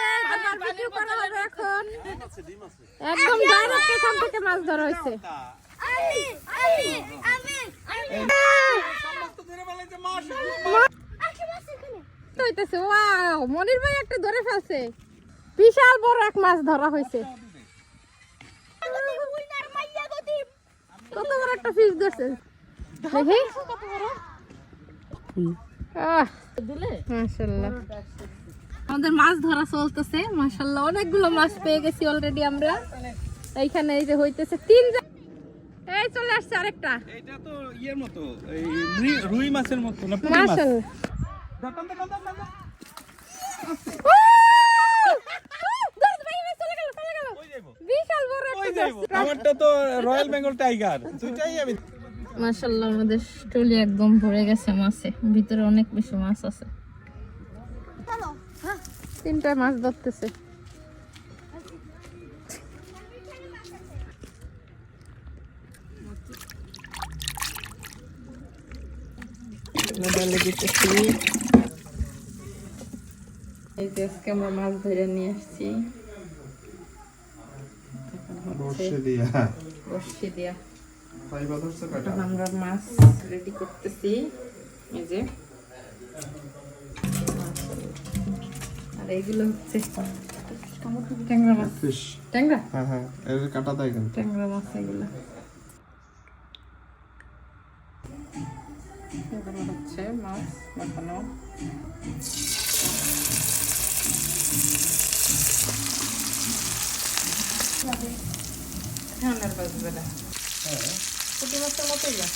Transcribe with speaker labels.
Speaker 1: হয়েছে, বারবিকিউ করা হবে এখন। একদম ডাইরেক্ট এখান থেকে মাছ ধরা হয়েছে। ওয়াও, মনির ভাই একটা ধরে ফেলছে। বিশাল বড় এক মাছ ধরা হয়েছে। কত বড় একটা ফিশ ধরছে। মাশাআল্লাহ, আমাদের মাছ ধরা চলতেছে। মাশাআল্লাহ, অনেকগুলো মাছ পেয়ে গেছি অলরেডি আমরা। এইখানে এই যে হইতেছে তিন, এই চলে আসছে আরেকটা।
Speaker 2: এটা তো ইয়ের মতো, এই রুই মাছের মতো না, পুঁটি মাছ।
Speaker 1: মাশাআল্লাহ, বিশাল বড় একটা মাছ।
Speaker 2: আমারটা তো রয়্যাল বেঙ্গল টাইগার, দুইটাই আমি।
Speaker 1: মাশাআল্লাহ, আমাদের টলি একদম ভরে গেছে মাছে, ভিতরে অনেক বেশি মাছ আছে। তিনটা মাছ ধরতেছে। এই যে আজকে আমরা মাছ ধরে নিয়ে আসছি বর্ষি দিয়া। এখন আমরা মাছ রেডি করতেছি। এই যে, আর এইগুলো হচ্ছে ট্যাংরা মাছ। ট্যাংরা,
Speaker 2: হ্যাঁ, এর কাটা দেয় কিন্তু
Speaker 1: ট্যাংরা মাছ এগুলো। এগুলো হচ্ছে মাছ মাখানো। ঠান্ডার বাজবে না, পুঁটি মাছের মতোই না।